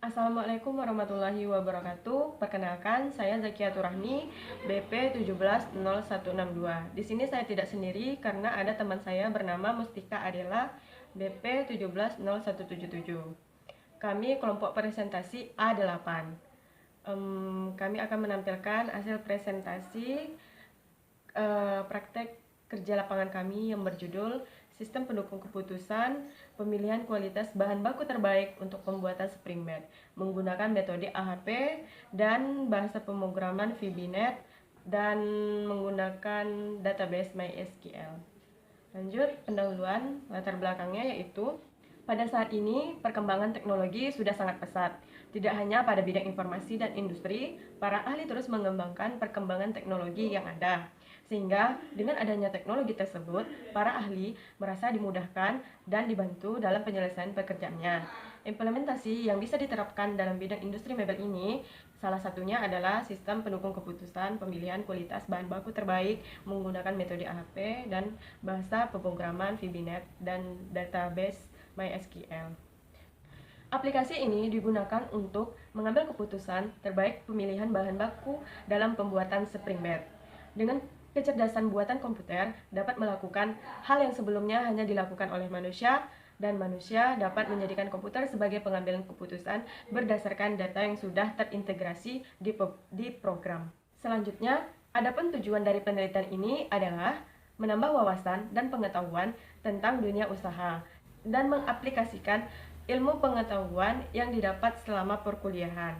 Assalamualaikum warahmatullahi wabarakatuh. Perkenalkan, saya Zakia Turahmi, BP 170162. Di sini saya tidak sendiri karena ada teman saya bernama Mustika Adela, BP 170177. Kami kelompok presentasi A8. Kami akan menampilkan hasil presentasi praktek kerja lapangan kami yang berjudul Sistem Pendukung Keputusan Pemilihan Kualitas Bahan Baku Terbaik untuk Pembuatan Spring Bed menggunakan metode AHP dan bahasa pemrograman VBNet dan menggunakan database MySQL. Lanjut, pendahuluan latar belakangnya yaitu pada saat ini perkembangan teknologi sudah sangat pesat. Tidak hanya pada bidang informasi dan industri, para ahli terus mengembangkan perkembangan teknologi yang ada. Sehingga dengan adanya teknologi tersebut, para ahli merasa dimudahkan dan dibantu dalam penyelesaian pekerjaannya. Implementasi yang bisa diterapkan dalam bidang industri mebel ini salah satunya adalah sistem pendukung keputusan pemilihan kualitas bahan baku terbaik menggunakan metode AHP dan bahasa pemrograman VBNet dan database MySQL. Aplikasi ini digunakan untuk mengambil keputusan terbaik pemilihan bahan baku dalam pembuatan spring bed. Dengan kecerdasan buatan komputer dapat melakukan hal yang sebelumnya hanya dilakukan oleh manusia, dan manusia dapat menjadikan komputer sebagai pengambilan keputusan berdasarkan data yang sudah terintegrasi di program. Selanjutnya, adapun tujuan dari penelitian ini adalah menambah wawasan dan pengetahuan tentang dunia usaha dan mengaplikasikan ilmu pengetahuan yang didapat selama perkuliahan.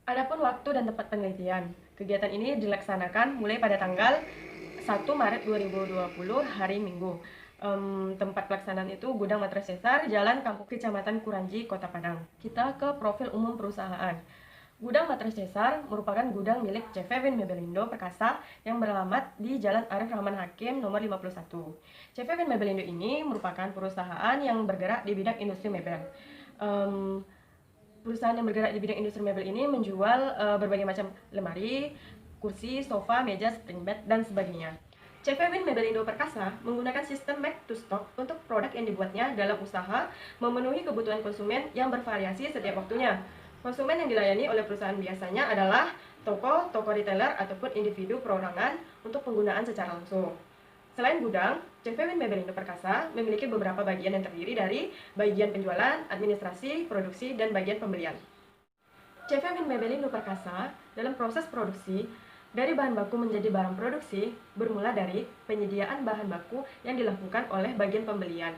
Adapun waktu dan tempat penelitian, kegiatan ini dilaksanakan mulai pada tanggal 1 Maret 2020 hari Minggu. Tempat pelaksanaan itu Gudang Matra Cesar, Jalan Kampung Kecamatan Kuranji, Kota Padang. Kita ke profil umum perusahaan. Gudang Matra Cesar merupakan gudang milik CV Win Mebelindo Perkasa yang beralamat di Jalan Arif Rahman Hakim nomor 51. CV Win Mebelindo ini merupakan perusahaan yang bergerak di bidang industri mebel. Perusahaan yang bergerak di bidang industri mebel ini menjual berbagai macam lemari, kursi, sofa, meja, spring bed, dan sebagainya. CV Win Mebelindo Perkasa menggunakan sistem make to stock untuk produk yang dibuatnya dalam usaha memenuhi kebutuhan konsumen yang bervariasi setiap waktunya. Konsumen yang dilayani oleh perusahaan biasanya adalah toko retailer, ataupun individu perorangan untuk penggunaan secara langsung. Selain gudang, CV Win Mebelindo Perkasa memiliki beberapa bagian yang terdiri dari bagian penjualan, administrasi, produksi, dan bagian pembelian. CV Win Mebelindo Perkasa dalam proses produksi dari bahan baku menjadi barang produksi bermula dari penyediaan bahan baku yang dilakukan oleh bagian pembelian.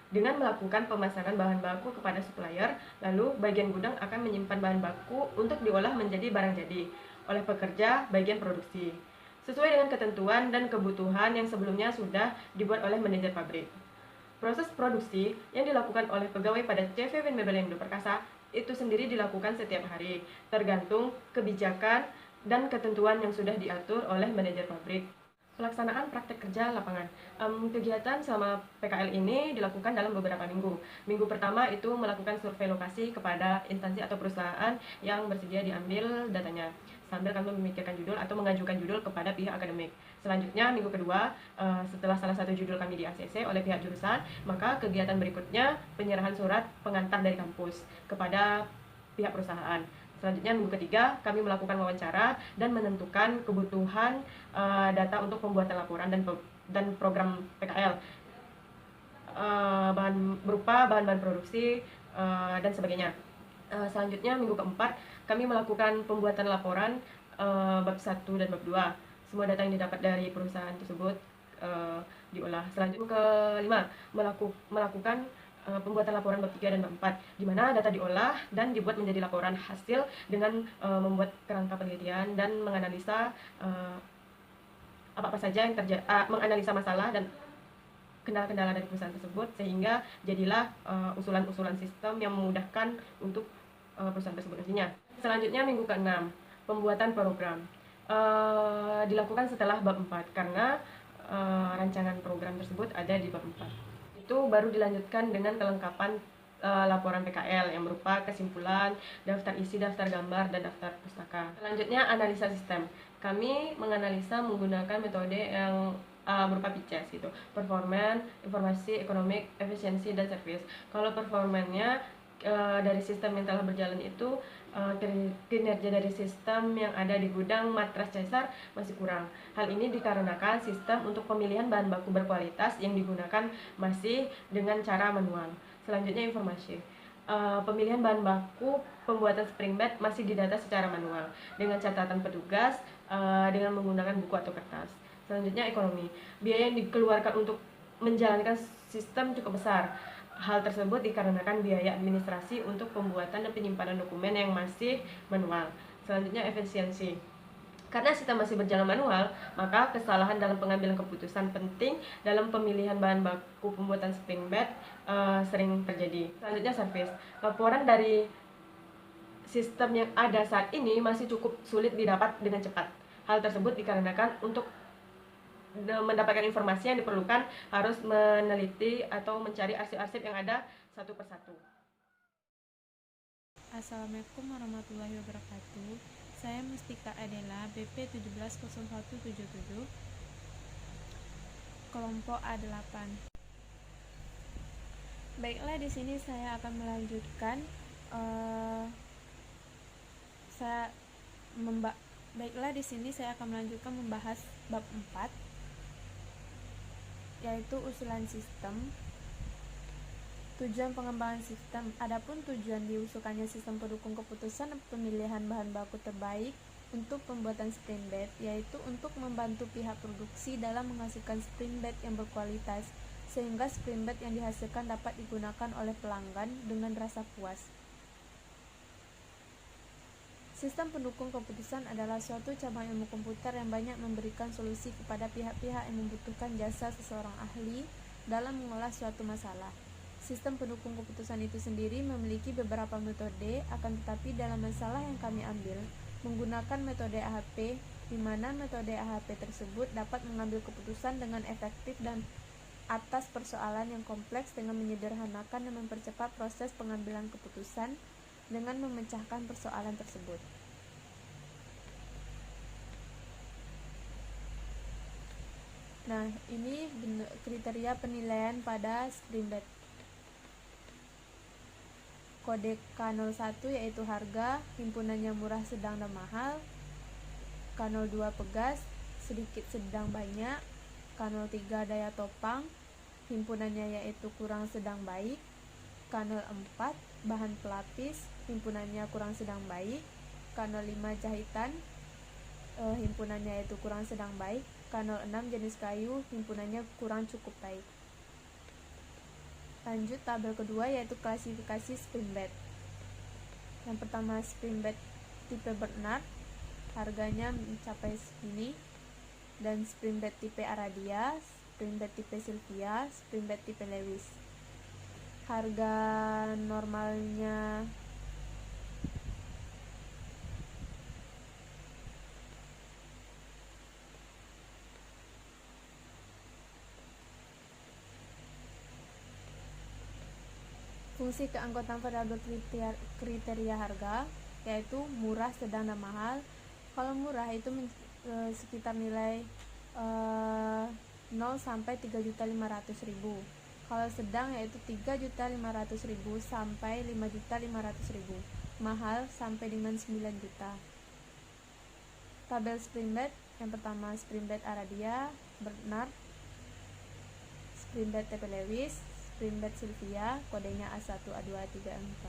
Dengan melakukan pemasaran bahan baku kepada supplier, lalu bagian gudang akan menyimpan bahan baku untuk diolah menjadi barang jadi oleh pekerja bagian produksi, sesuai dengan ketentuan dan kebutuhan yang sebelumnya sudah dibuat oleh manajer pabrik. Proses produksi yang dilakukan oleh pegawai pada CV Win Mebelindo Perkasa itu sendiri dilakukan setiap hari, tergantung kebijakan dan ketentuan yang sudah diatur oleh manajer pabrik. Pelaksanaan praktek kerja lapangan. Kegiatan selama PKL ini dilakukan dalam beberapa minggu. Minggu pertama itu melakukan survei lokasi kepada instansi atau perusahaan yang bersedia diambil datanya, sambil kami memikirkan judul atau mengajukan judul kepada pihak akademik. Selanjutnya, minggu kedua, setelah salah satu judul kami di ACC oleh pihak jurusan, maka kegiatan berikutnya penyerahan surat pengantar dari kampus kepada pihak perusahaan. Selanjutnya, minggu ketiga, kami melakukan wawancara dan menentukan kebutuhan data untuk pembuatan laporan dan program PKL, berupa bahan-bahan produksi dan sebagainya. Selanjutnya, minggu keempat, kami melakukan pembuatan laporan bab 1 dan bab 2. Semua data yang didapat dari perusahaan tersebut diolah. Selanjutnya, kelima, melakukan pembuatan laporan bab 3 dan bab 4, di mana data diolah dan dibuat menjadi laporan hasil dengan membuat kerangka penelitian dan menganalisa apa-apa saja yang terjadi, menganalisa masalah dan kendala-kendala dari perusahaan tersebut, sehingga jadilah usulan-usulan sistem yang memudahkan untuk perusahaan tersebut nantinya. Selanjutnya, minggu ke-6, pembuatan program dilakukan setelah bab 4 karena rancangan program tersebut ada di bab 4. Itu baru dilanjutkan dengan kelengkapan laporan PKL yang berupa kesimpulan, daftar isi, daftar gambar, dan daftar pustaka. Selanjutnya, analisa sistem. Kami menganalisa menggunakan metode yang berupa PICES gitu. Performance, informasi, ekonomik, efisiensi, dan service. Kalau performanya dari sistem yang telah berjalan itu, kinerja dari sistem yang ada di gudang matras Caesar masih kurang. Hal ini dikarenakan sistem untuk pemilihan bahan baku berkualitas yang digunakan masih dengan cara manual. Selanjutnya informasi. Pemilihan bahan baku pembuatan spring bed masih didata secara manual dengan catatan petugas dengan menggunakan buku atau kertas. Selanjutnya ekonomi. Biaya yang dikeluarkan untuk menjalankan sistem cukup besar. Hal tersebut dikarenakan biaya administrasi untuk pembuatan dan penyimpanan dokumen yang masih manual. Selanjutnya efisiensi. Karena sistem masih berjalan manual, maka kesalahan dalam pengambilan keputusan penting dalam pemilihan bahan baku pembuatan spring bed sering terjadi. Selanjutnya servis. Laporan dari sistem yang ada saat ini masih cukup sulit didapat dengan cepat. Hal tersebut dikarenakan untuk mendapatkan informasi yang diperlukan harus meneliti atau mencari arsip-arsip yang ada satu persatu. Assalamualaikum warahmatullahi wabarakatuh. Saya Mustika Adela, BP 170177, kelompok A8. Baiklah, di sini saya akan melanjutkan membahas bab 4, yaitu usulan sistem. Tujuan pengembangan sistem. Adapun tujuan diusulkannya sistem pendukung keputusan pemilihan bahan baku terbaik untuk pembuatan spring bed, yaitu untuk membantu pihak produksi dalam menghasilkan spring bed yang berkualitas, sehingga spring bed yang dihasilkan dapat digunakan oleh pelanggan dengan rasa puas. Sistem pendukung keputusan adalah suatu cabang ilmu komputer yang banyak memberikan solusi kepada pihak-pihak yang membutuhkan jasa seseorang ahli dalam mengolah suatu masalah. Sistem pendukung keputusan itu sendiri memiliki beberapa metode, akan tetapi dalam masalah yang kami ambil, menggunakan metode AHP, di mana metode AHP tersebut dapat mengambil keputusan dengan efektif dan atas persoalan yang kompleks dengan menyederhanakan dan mempercepat proses pengambilan keputusan dengan memecahkan persoalan tersebut. Nah, ini kriteria penilaian pada spring bed. Kode K01 yaitu harga, himpunannya murah, sedang, dan mahal. K02 pegas, sedikit, sedang, banyak. K03 daya topang, himpunannya yaitu kurang, sedang, baik. K04 bahan pelapis, himpunannya kurang, sedang, baik. K05 jahitan, himpunannya yaitu kurang, sedang, baik. K06 jenis kayu, himpunannya kurang, cukup, baik. Lanjut tabel kedua, yaitu klasifikasi spring bed. Yang pertama, spring bed tipe Bernard, harganya mencapai segini. Dan spring bed tipe Aradia, spring bed tipe Sylvia, spring bed tipe Lewis. Harga normalnya fungsi keanggotaan variabel kriteria harga, yaitu murah, sedang, dan mahal. Kalau murah itu sekitar nilai 0 sampai 3.500.000. Kalau sedang yaitu 3.500.000 sampai 5.500.000. Mahal sampai dengan 9 juta. Tabel spring bed, yang pertama spring bed Aradia, Bernard, spring bed TP Lewis, spring bed Sylvia, kodenya A1, A2, A3, A4.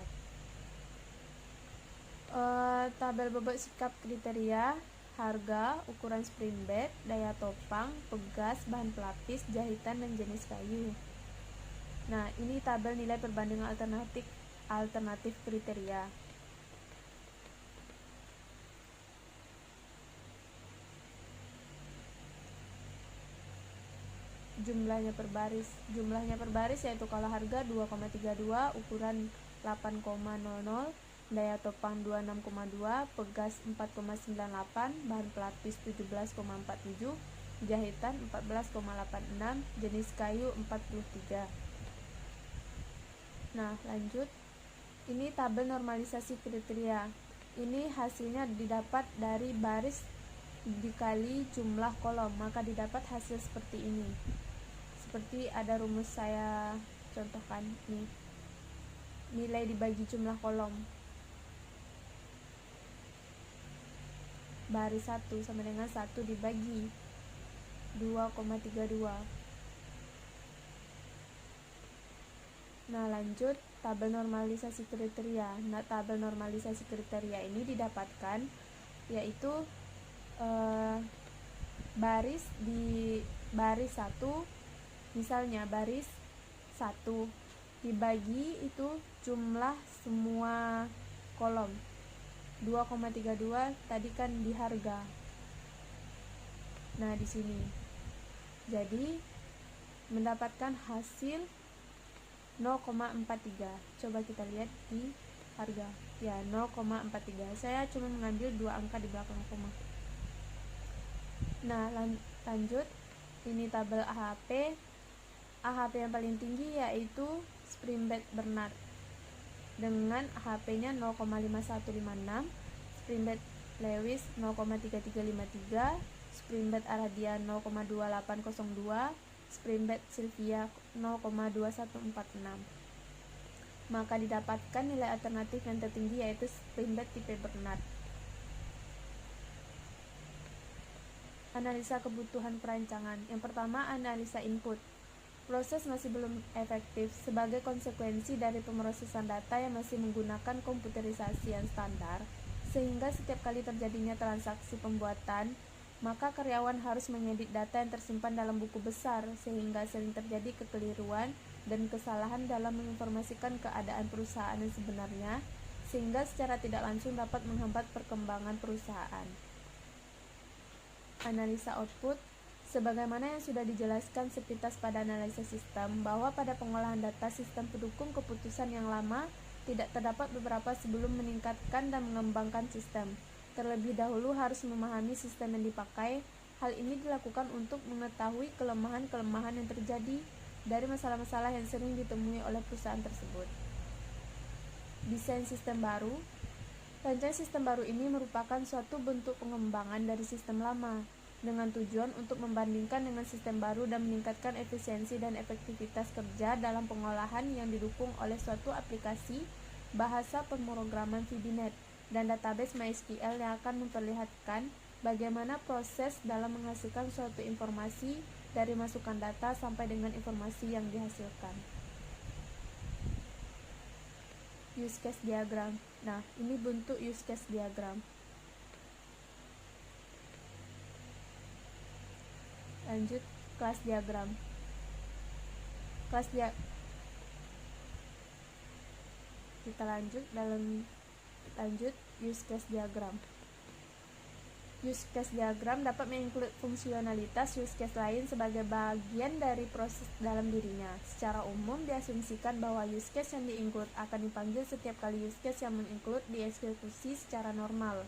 Tabel bobot sikap kriteria, harga, ukuran spring bed, daya topang, pegas, bahan pelapis, jahitan, dan jenis kayu. Nah, ini tabel nilai perbandingan alternatif kriteria. Jumlahnya per baris yaitu kalau harga 2,32, ukuran 8,00, daya topang 26,2, pegas 4,98, bahan pelapis 17,47, jahitan 14,86, jenis kayu 43. Nah, lanjut. Ini tabel normalisasi kriteria. Ini hasilnya didapat dari baris dikali jumlah kolom, maka didapat hasil seperti ini. Seperti ada rumus saya contohkan nih. nilai dibagi jumlah kolom. Baris 1 sama dengan 1 dibagi 2,32. Nah, lanjut tabel normalisasi kriteria. Nah, tabel normalisasi kriteria ini didapatkan yaitu baris 1, misalnya baris 1 dibagi itu jumlah semua kolom 2,32 tadi kan di harga. Nah, di sini jadi mendapatkan hasil 0,43. Coba kita lihat di harga. Ya, 0,43. Saya cuma mengambil 2 angka di belakang koma. Nah, lanjut. Ini tabel AHP. AHP yang paling tinggi yaitu Springbed Bernard dengan AHP-nya 0,5156, Springbed Lewis 0,3353, Springbed Aradia 0,2802, Springbed Sylvia 0,2146. Maka didapatkan nilai alternatif yang tertinggi yaitu Springbed tipe Bernard. Analisa kebutuhan perancangan. Yang pertama, analisa input. Proses masih belum efektif sebagai konsekuensi dari pemrosesan data yang masih menggunakan komputerisasi yang standar, sehingga setiap kali terjadinya transaksi pembuatan, maka karyawan harus mengedit data yang tersimpan dalam buku besar, sehingga sering terjadi kekeliruan dan kesalahan dalam menginformasikan keadaan perusahaan yang sebenarnya, sehingga secara tidak langsung dapat menghambat perkembangan perusahaan. Analisa output. Sebagaimana yang sudah dijelaskan sepintas pada analisa sistem, bahwa pada pengolahan data sistem pendukung keputusan yang lama tidak terdapat beberapa sebelum meningkatkan dan mengembangkan sistem. Terlebih dahulu harus memahami sistem yang dipakai. Hal ini dilakukan untuk mengetahui kelemahan-kelemahan yang terjadi dari masalah-masalah yang sering ditemui oleh perusahaan tersebut. Desain sistem baru. Rancangan sistem baru ini merupakan suatu bentuk pengembangan dari sistem lama, dengan tujuan untuk membandingkan dengan sistem baru dan meningkatkan efisiensi dan efektivitas kerja dalam pengolahan yang didukung oleh suatu aplikasi bahasa pemrograman VBNet dan database MySQL yang akan memperlihatkan bagaimana proses dalam menghasilkan suatu informasi dari masukan data sampai dengan informasi yang dihasilkan. Use case diagram. Nah, ini bentuk use case diagram. Lanjut, kelas diagram. Kita lanjut use case diagram. Use case diagram dapat menginclude fungsionalitas use case lain sebagai bagian dari proses dalam dirinya. Secara umum diasumsikan bahwa use case yang di-include akan dipanggil setiap kali use case yang men-include dieksekusi secara normal.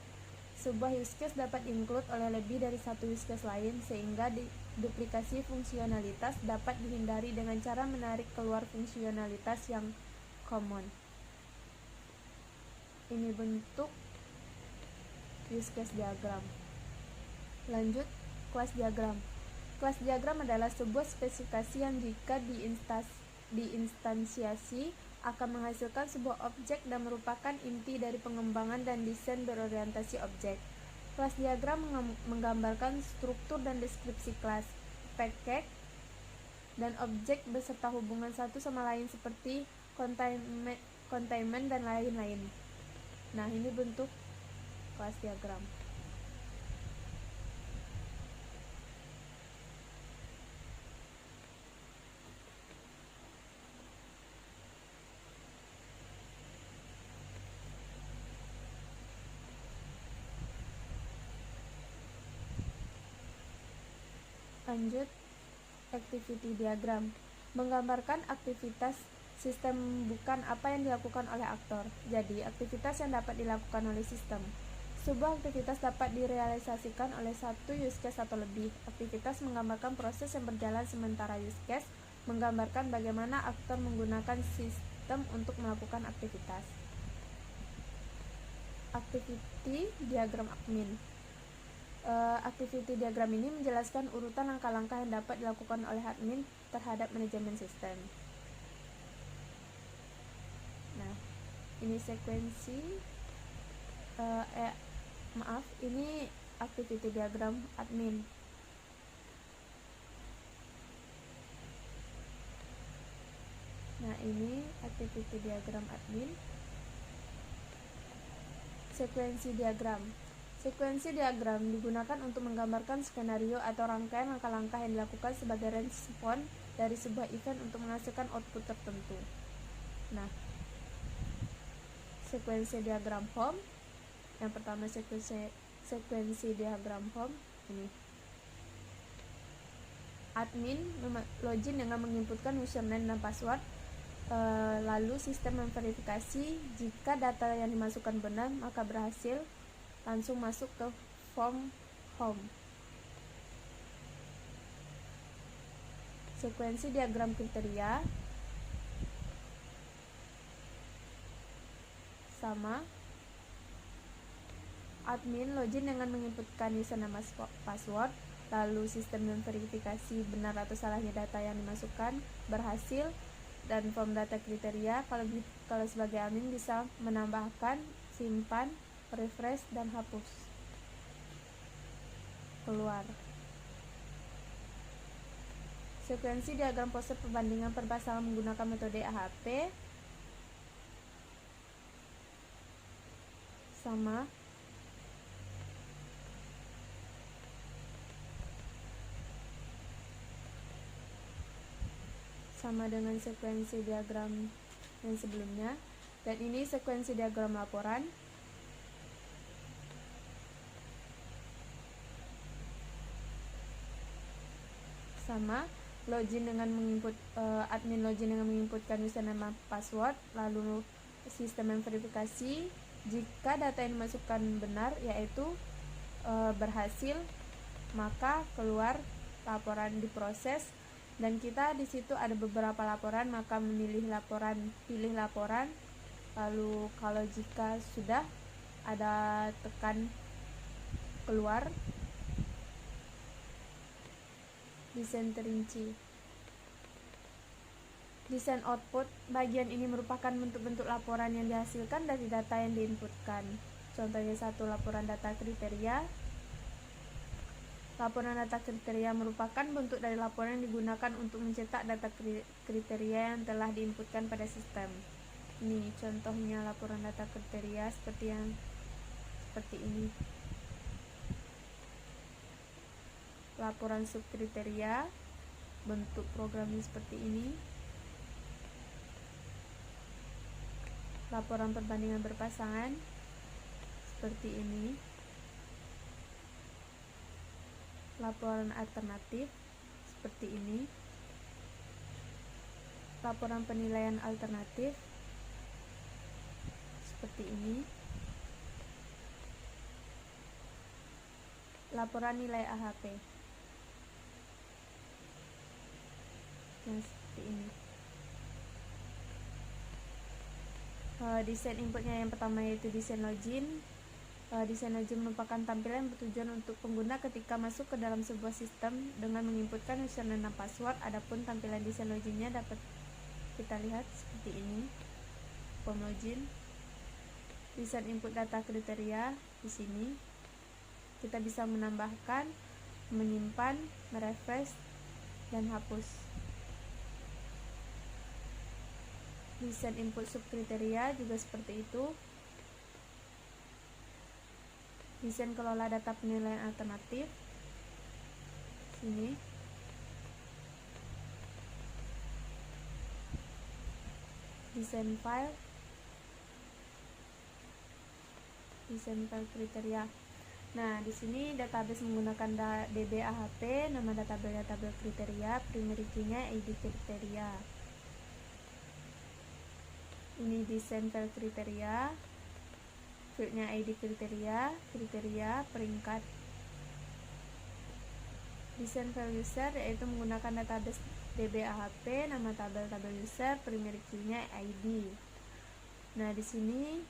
Sebuah use case dapat di-include oleh lebih dari satu use case lain, sehingga duplikasi fungsionalitas dapat dihindari dengan cara menarik keluar fungsionalitas yang common. Ini bentuk use case diagram. Lanjut, kelas diagram. Kelas diagram adalah sebuah spesifikasi yang jika diinstansiasi akan menghasilkan sebuah objek dan merupakan inti dari pengembangan dan desain berorientasi objek. Kelas diagram menggambarkan struktur dan deskripsi kelas, package, dan objek beserta hubungan satu sama lain seperti containment dan lain-lain. Nah, ini bentuk kelas diagram. Lanjut, activity diagram. Menggambarkan aktivitas sistem, bukan apa yang dilakukan oleh aktor. Jadi, aktivitas yang dapat dilakukan oleh sistem. Sebuah aktivitas dapat direalisasikan oleh satu use case atau lebih. Aktivitas menggambarkan proses yang berjalan, sementara use case menggambarkan bagaimana aktor menggunakan sistem untuk melakukan aktivitas. Activity diagram admin. Activity diagram ini menjelaskan urutan langkah-langkah yang dapat dilakukan oleh admin terhadap manajemen sistem. Nah, Ini sekuensi ini activity diagram admin. Nah, ini activity diagram admin. Sekuensi diagram. Sekuensi diagram digunakan untuk menggambarkan skenario atau rangkaian langkah-langkah yang dilakukan sebagai respon dari sebuah event untuk menghasilkan output tertentu. Nah, sekuensi diagram form. Yang pertama sekuensi diagram form ini. Admin login dengan menginputkan username dan password. Lalu sistem memverifikasi jika data yang dimasukkan benar, maka berhasil langsung masuk ke form home. Sekuensi diagram kriteria sama. Admin login dengan menginputkan username dan password, lalu sistem memverifikasi benar atau salahnya data yang dimasukkan, berhasil. Dan form data kriteria, kalau sebagai admin bisa menambahkan, simpan, refresh, dan hapus. Keluar. Sekuensi diagram proses perbandingan perpasangan menggunakan metode AHP sama. Sama dengan sekuensi diagram yang sebelumnya. Dan ini sekuensi diagram laporan. Sama. Login dengan admin login dengan menginputkan username dan password, lalu sistem memverifikasi jika data yang dimasukkan benar, yaitu berhasil, maka keluar laporan diproses. Dan kita di situ ada beberapa laporan, maka pilih laporan. Lalu kalau jika sudah ada, tekan keluar. Desain terinci. Desain output. Bagian ini merupakan bentuk-bentuk laporan yang dihasilkan dari data yang diinputkan. Contohnya 1, laporan data kriteria. Laporan data kriteria merupakan bentuk dari laporan yang digunakan untuk mencetak data kriteria yang telah diinputkan pada sistem. Ini contohnya laporan data kriteria seperti ini. Laporan subkriteria, bentuk programnya seperti ini. Laporan perbandingan berpasangan seperti ini. Laporan alternatif seperti ini. Laporan penilaian alternatif seperti ini. Laporan nilai AHP yang seperti ini. Desain inputnya yang pertama yaitu desain login. Desain login merupakan tampilan yang bertujuan untuk pengguna ketika masuk ke dalam sebuah sistem dengan menginputkan username dan password. Adapun tampilan desain loginnya dapat kita lihat seperti ini. Form login. Desain input data kriteria di sini. Kita bisa menambahkan, menyimpan, merefresh, dan hapus. Desain input subkriteria juga seperti itu. Desain kelola data penilaian alternatif sini. Desain file kriteria. Nah, di sini database menggunakan DB AHP, nama tabel kriteria, primary key-nya ID kriteria. Ini desain file kriteria, fieldnya ID kriteria, peringkat. Desain file user yaitu menggunakan database DB AHP, nama tabel user, primary key-nya ID. Nah, di sini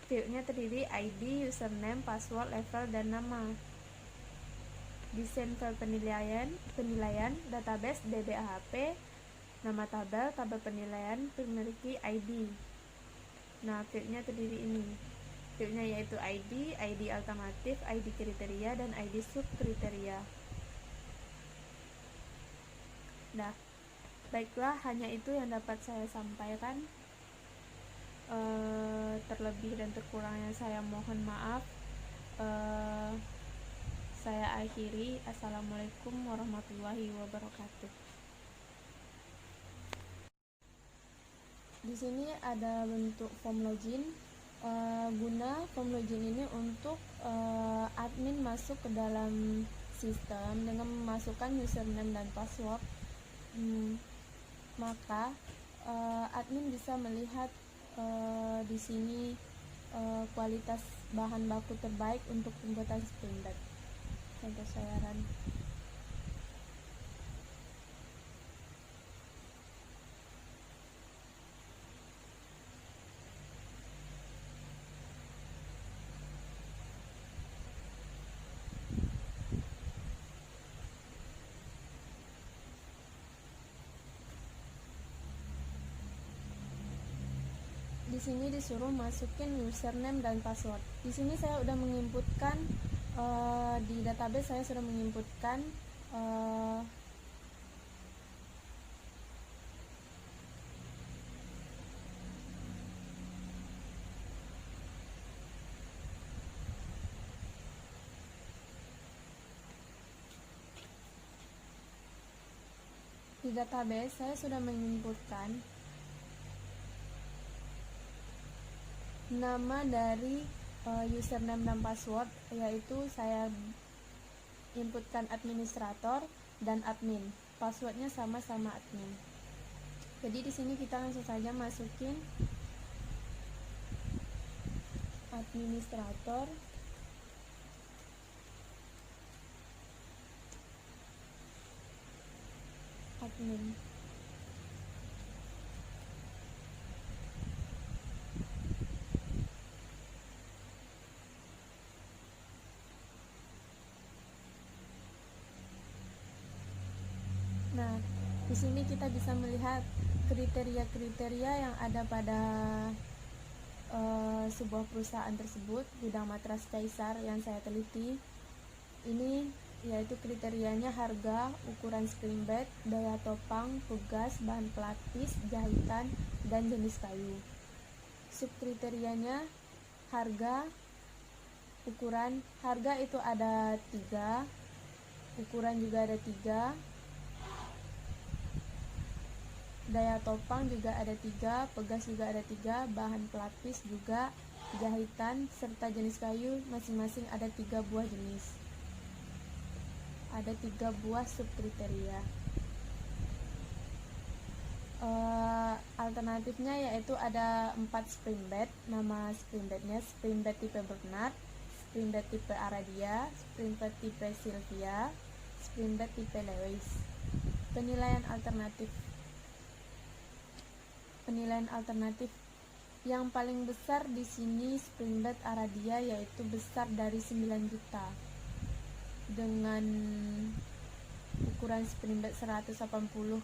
fieldnya terdiri ID, username, password, level, dan nama. Desain file penilaian database DB AHP, nama tabel penilaian, primary key, ID. Nah, fieldnya terdiri ini. Fieldnya yaitu ID, ID alternatif, ID kriteria, dan ID subkriteria. Nah, baiklah, hanya itu yang dapat saya sampaikan. Terlebih dan terkurangnya saya mohon maaf. Saya akhiri. Assalamualaikum warahmatullahi wabarakatuh. Di sini ada bentuk form login. Guna form login ini untuk admin masuk ke dalam sistem dengan memasukkan username dan password, maka admin bisa melihat di sini kualitas bahan baku terbaik untuk pembuatan Spring Batch. Contoh sayaran. Di sini disuruh masukin username dan password. Di sini saya sudah menginputkan di database, saya sudah menginputkan nama dari username dan password, yaitu saya inputkan administrator dan admin. Passwordnya sama-sama admin. Jadi di sini kita langsung saja masukin administrator, admin. Nah, di sini kita bisa melihat kriteria-kriteria yang ada pada sebuah perusahaan tersebut, gudang matras Kaisar yang saya teliti. Ini yaitu kriterianya harga, ukuran spring bed, daya topang, pegas, bahan pelapis, jahitan, dan jenis kayu. Subkriterianya harga, ukuran. Harga itu ada 3, ukuran juga ada 3, daya topang juga ada 3, pegas juga ada 3, bahan pelapis juga, jahitan, serta jenis kayu masing-masing ada 3 buah jenis. Ada 3 buah subkriteria. Alternatifnya yaitu ada 4 spring bed. Nama spring bednya spring bed tipe Bernard, spring bed tipe Aradia, spring bed tipe Sylvia, spring bed tipe Lewis. Penilaian alternatif yang paling besar di sini spring bed Aradia, yaitu besar dari 9 juta dengan ukuran spring bed 180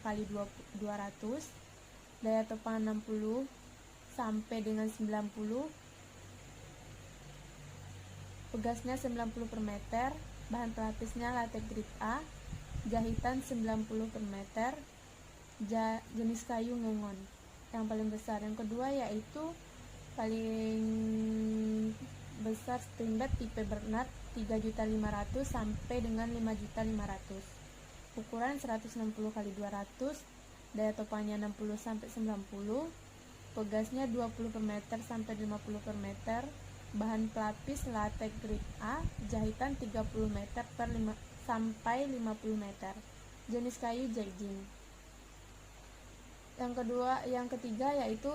kali 200, daya topang 60 sampai dengan 90, pegasnya 90 per meter, bahan pelapisnya latex grade A, jahitan 90 per meter, jenis kayu ngengon yang paling besar. Yang kedua yaitu paling besar spring bed tipe Bernard 3.500.000 sampai dengan 5.500.000, ukuran 160 kali 200, daya topangnya 60 sampai 90, pegasnya 20 per meter sampai 50 per meter, bahan pelapis latex grade A, jahitan 30 meter sampai 50 meter, jenis kayu jegging. Yang ketiga yaitu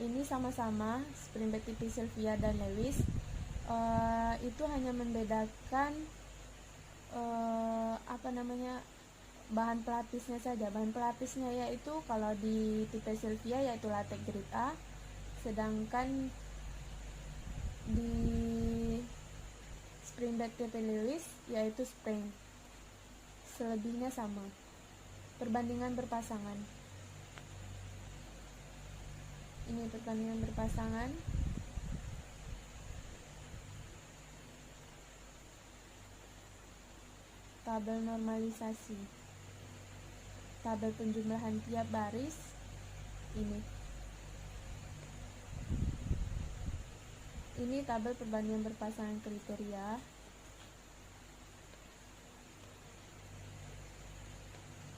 ini sama-sama spring bed tipe Sylvia dan Lewis. Itu hanya membedakan bahan pelapisnya saja. Bahan pelapisnya yaitu kalau di tipe Sylvia yaitu latex grade A, sedangkan di spring bed tipe Lewis yaitu spring. Selebihnya sama. Perbandingan berpasangan. Ini perbandingan berpasangan. Tabel normalisasi. Tabel penjumlahan tiap baris. Ini tabel perbandingan berpasangan kriteria.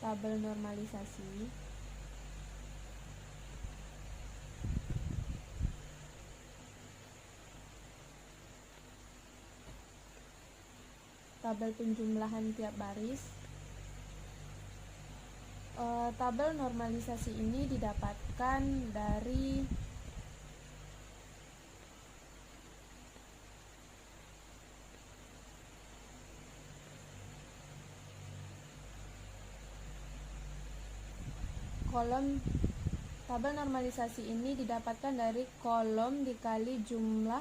Tabel normalisasi. Tabel penjumlahan tiap baris. Tabel normalisasi ini didapatkan dari kolom. Tabel normalisasi ini didapatkan dari kolom dikali jumlah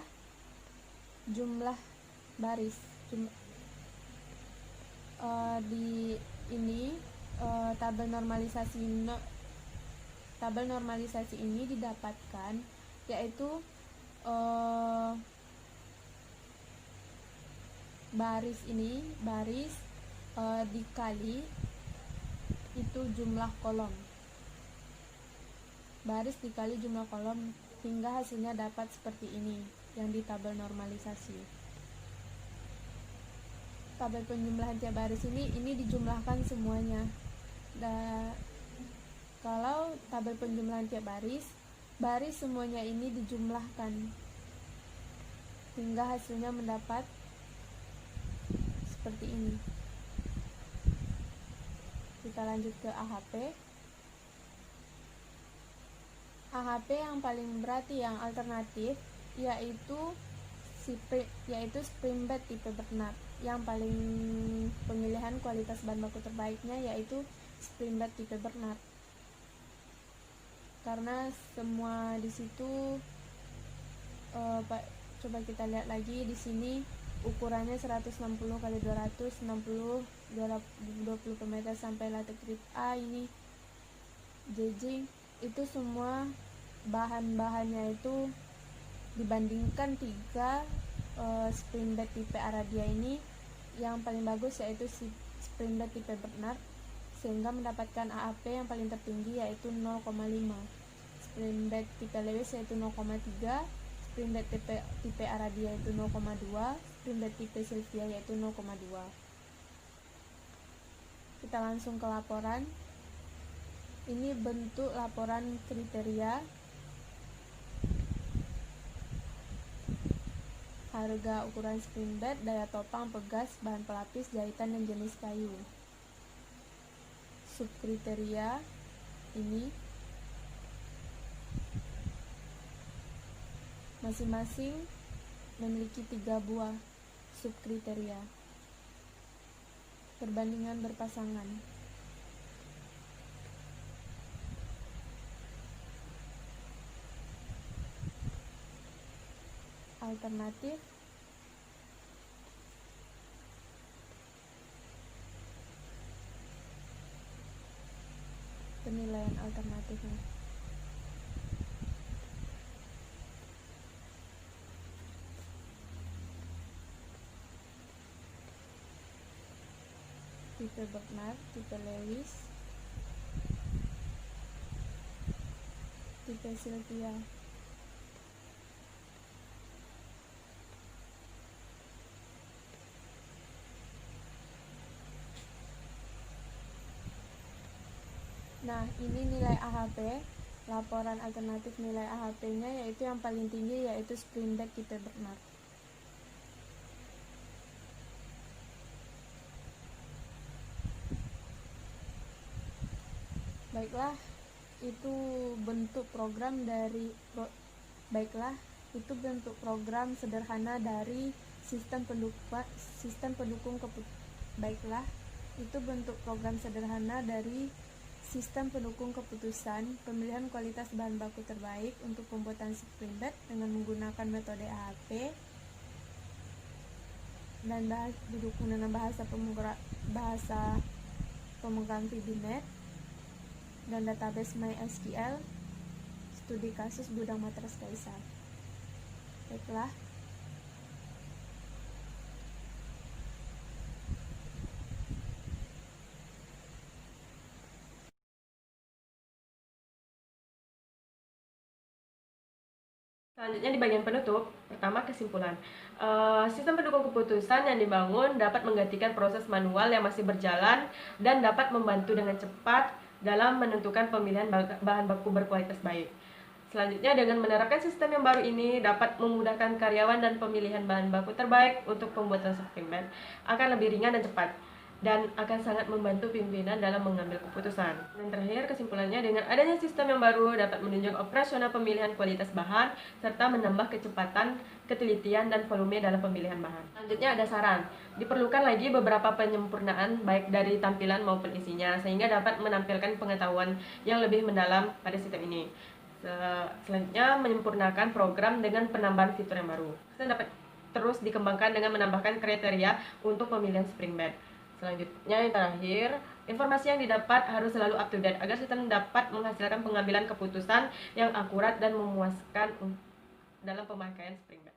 baris. Tabel normalisasi ini didapatkan yaitu baris dikali itu jumlah kolom. Baris dikali jumlah kolom hingga hasilnya dapat seperti ini yang di tabel normalisasi. Tabel penjumlahan tiap baris ini dijumlahkan semuanya. Kalau tabel penjumlahan tiap baris semuanya ini dijumlahkan hingga hasilnya mendapat seperti ini. Kita lanjut ke AHP. AHP yang paling berarti yang alternatif yaitu spring bed tipe Bernard. Yang paling pemilihan kualitas bahan baku terbaiknya yaitu spring bed tipe Bernard. Karena semua di situ coba kita lihat lagi di sini ukurannya 160 x 260 20 per meter sampai latex grade A, ini JJ. Itu semua bahan-bahannya itu dibandingkan 3 spring bed tipe Aradia ini, yang paling bagus yaitu spring bed tipe Bernard, sehingga mendapatkan AAP yang paling tertinggi yaitu 0,5. Spring bed tipe Lewis yaitu 0,3, spring bed tipe Aradia yaitu 0,2, spring bed tipe Sylvia yaitu 0,2. Kita langsung ke laporan. Ini bentuk laporan kriteria. Harga, ukuran spring bed, daya topang, pegas, bahan pelapis, jahitan, dan jenis kayu. Subkriteria ini masing-masing memiliki 3 buah subkriteria. Perbandingan berpasangan. Alternatif. Penilaian alternatifnya. Tipe Bernard, tipe Lewis, tipe Sylvia. Nah, ini nilai AHP. Laporan alternatif nilai AHP-nya yaitu yang paling tinggi yaitu spring bed tipe Bernard. Baiklah, itu bentuk program sederhana dari sistem pendukung keputusan pemilihan kualitas bahan baku terbaik untuk pembuatan spring bed dengan menggunakan metode AHP dan didukung dengan bahasa pemegang VBNet dan database MySQL studi kasus gudang matras Kaisar. Baiklah. Selanjutnya di bagian penutup, pertama kesimpulan. Sistem pendukung keputusan yang dibangun dapat menggantikan proses manual yang masih berjalan dan dapat membantu dengan cepat dalam menentukan pemilihan bahan baku berkualitas baik. Selanjutnya, dengan menerapkan sistem yang baru ini dapat memudahkan karyawan dan pemilihan bahan baku terbaik untuk pembuatan suplemen akan lebih ringan dan cepat, dan akan sangat membantu pimpinan dalam mengambil keputusan. Dan terakhir, kesimpulannya, dengan adanya sistem yang baru dapat menunjang operasional pemilihan kualitas bahan serta menambah kecepatan, ketelitian, dan volume dalam pemilihan bahan. Selanjutnya ada saran. Diperlukan lagi beberapa penyempurnaan baik dari tampilan maupun isinya sehingga dapat menampilkan pengetahuan yang lebih mendalam pada sistem ini. Selanjutnya, menyempurnakan program dengan penambahan fitur yang baru. Sistem dapat terus dikembangkan dengan menambahkan kriteria untuk pemilihan spring bed. Selanjutnya, yang terakhir, informasi yang didapat harus selalu up to date agar sistem dapat menghasilkan pengambilan keputusan yang akurat dan memuaskan dalam pemakaian spring bed.